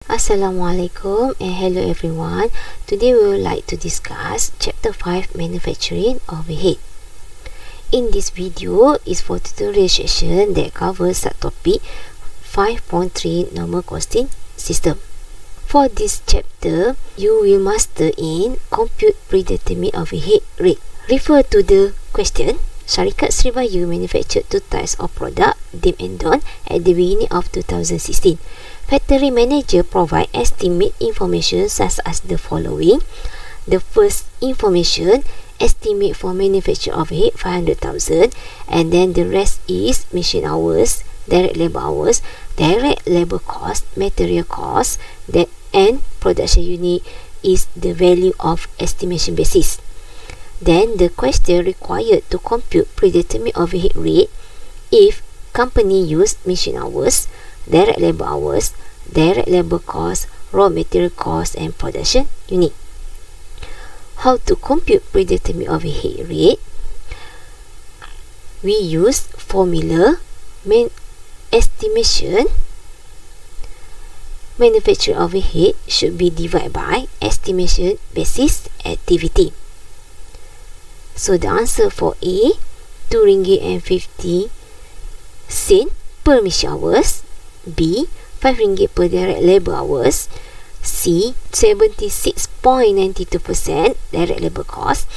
Assalamualaikum and hello everyone. Today we would like to discuss Chapter 5 Manufacturing Overhead. In this video is for tutorial session that covers subtopic 5.3 Normal Costing System. For this chapter, you will master in Compute Predetermined Overhead Rate. Refer to the question. Syarikat Sribayu manufactured two types of product, Dim and Don, at the beginning of 2016. Factory manager provide estimate information such as the following. The first information, estimate for manufacture overhead 500,000, and then the rest is machine hours, direct labor cost, material cost, and production unit is the value of estimation basis. Then the question required to compute predetermined overhead rate if company use machine hours, direct labor cost, raw material cost, and production unit. How to compute predetermined overhead rate? We use formula estimation. Manufacturing overhead should be divided by estimation basis activity. So the answer for A, RM2.50 per machine hours. B, RM5 per direct labor hours. C, 76.92% direct labor cost.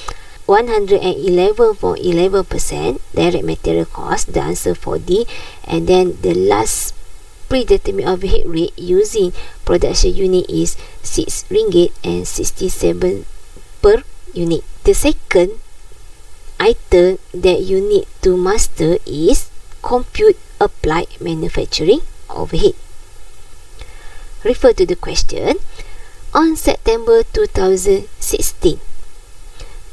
111.11% direct material cost. The answer for D. And then the last predetermined overhead rate using production unit is RM6.67 per unit. The second item that you need to master is compute applied manufacturing overhead. Refer to the question. On September 2016,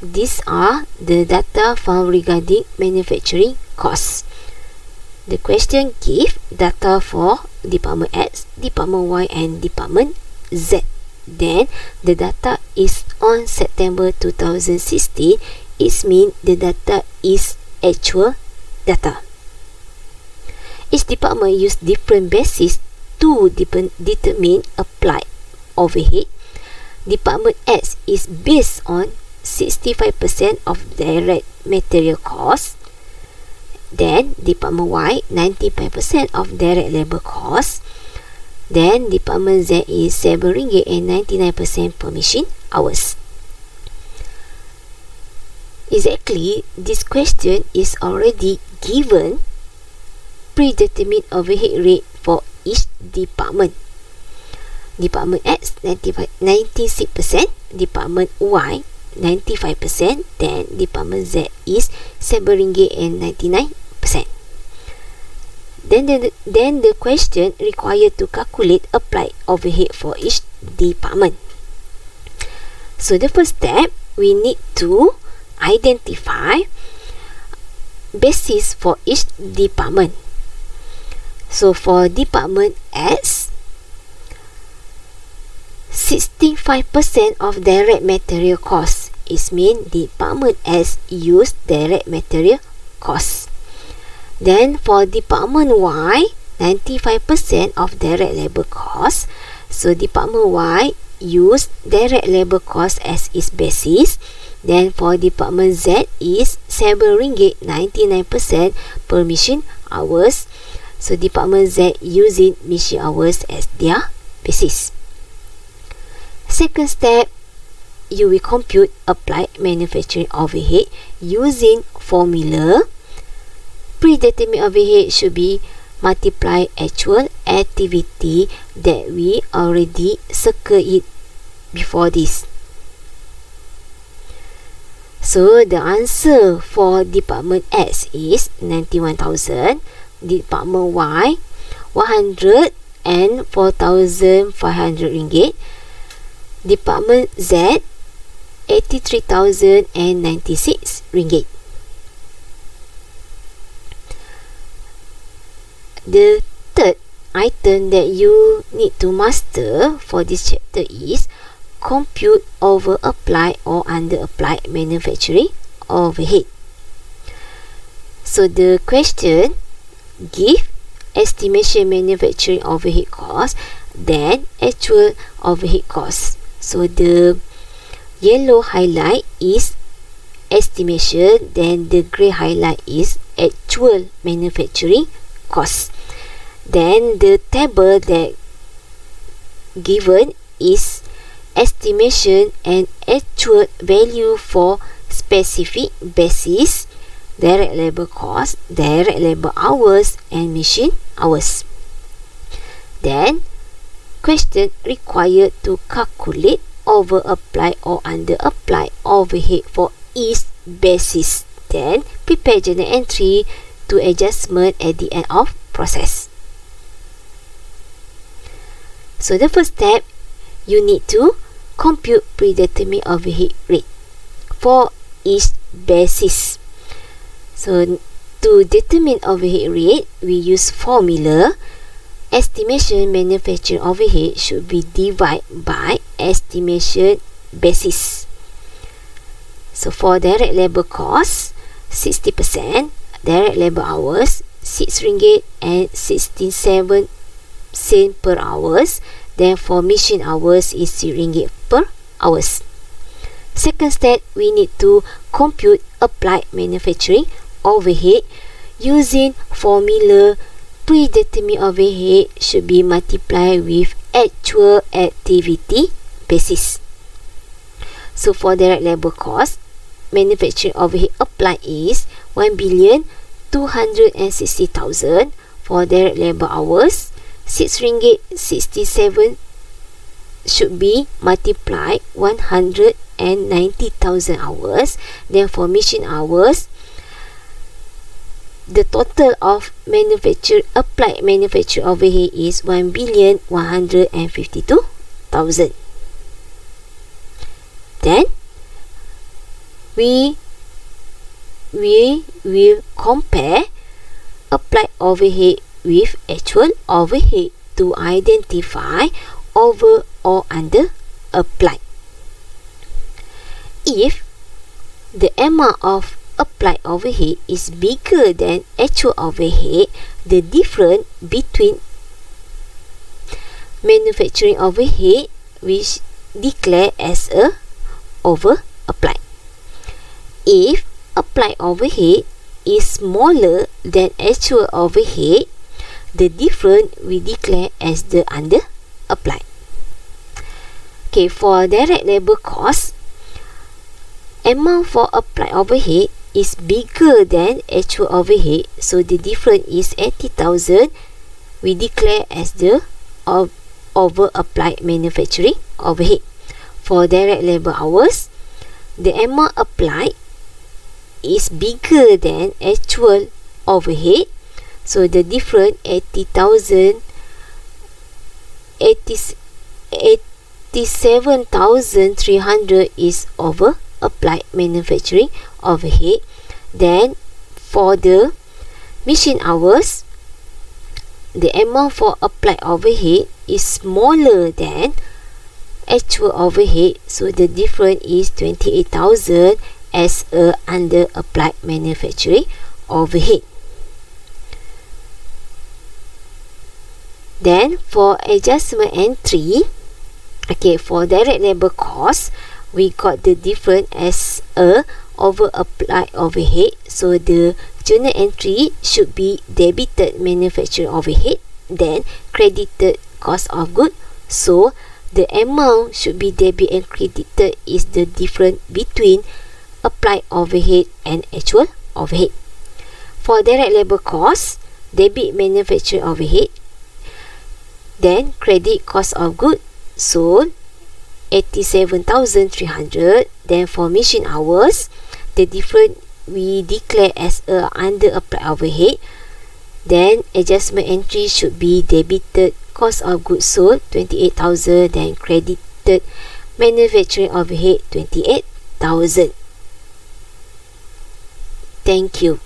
these are the data found regarding manufacturing costs. The question gives data for Department X, Department Y, and Department Z. Then the data is on September 2016. It means the data is actual data. Each department use different basis to determine applied overhead. Department X is based on 65% of direct material cost. Then Department Y, 95% of direct labor cost. Then Department Z is RM7.99 per machine hours. Exactly, this question is already given predetermined overhead rate for each department. Department X 96%, Department Y 95%, then Department Z is RM7.99. Then the question required to calculate applied overhead for each department. So the first step, we need to identify basis for each department. So for Department X, 65% of direct material cost. It means Department X use direct material cost. Then for Department Y, 95% of direct labor cost. So Department Y use direct labor cost as its basis. Then for Department Z is RM7.99 per machine hours. So Department Z using machine hours as their basis. Second step, you will compute applied manufacturing overhead using formula. Predetermined overhead should be multiply actual activity that we already circle it before this. So the answer for Department X is 91,000, Department Y RM104,500, Department Z RM83,096. The third item that you need to master for this chapter is compute over applied or under applied manufacturing overhead. So the question give estimation manufacturing overhead cost then actual overhead cost. So the yellow highlight is estimation, then the grey highlight is actual manufacturing cost. Then the table that given is estimation and actual value for specific basis, direct labor cost, direct labor hours, and machine hours. Then question required to calculate over apply or under apply overhead for each basis. Then prepare journal entry to adjustment at the end of process. So the first step, you need to compute predetermined overhead rate for each basis. So to determine overhead rate, we use formula. Estimation manufacturing overhead should be divided by estimation basis. So for direct labor cost, 60%, direct labor hours, RM6 and 67 cents per hours. Then for machine hours is RM per hours. Second step, we need to compute applied manufacturing overhead using formula. Predetermined overhead should be multiplied with actual activity basis. So for direct labor cost, manufacturing overhead applied is RM1,260,000. For direct labor hours, RM6.67 should be multiplied 190,000 hours. Then for machine hours, the total of applied manufacturing overhead is 1,152,000. Then we will compare applied overhead with actual overhead to identify over or under applied. If the amount of applied overhead is bigger than actual overhead, the difference between manufacturing overhead which declare as a over applied. If applied overhead is smaller than actual overhead, the difference we declare as the under applied. Okay, for direct labor cost, amount for applied overhead is bigger than actual overhead, so the difference is 80,000. We declare as the over applied manufacturing overhead. For direct labor hours, the amount applied is bigger than actual overhead, so the difference 87,300 is over applied manufacturing overhead. Then for the machine hours, the amount for applied overhead is smaller than actual overhead, so the difference is 28,000 as a under applied manufacturing overhead. Then for adjustment entry, okay, for direct labor cost, we got the difference as a over applied overhead, so the journal entry should be debited manufacturing overhead, then credited cost of goods. So the amount should be debit and credited is the difference between applied overhead and actual overhead. For direct labor cost, debit manufacturing overhead, then credit cost of goods sold 87,300. Then for machine hours, the difference we declare as a under applied overhead, then adjustment entry should be debited cost of goods sold 28,000, then credited manufacturing overhead 28,000. Thank you.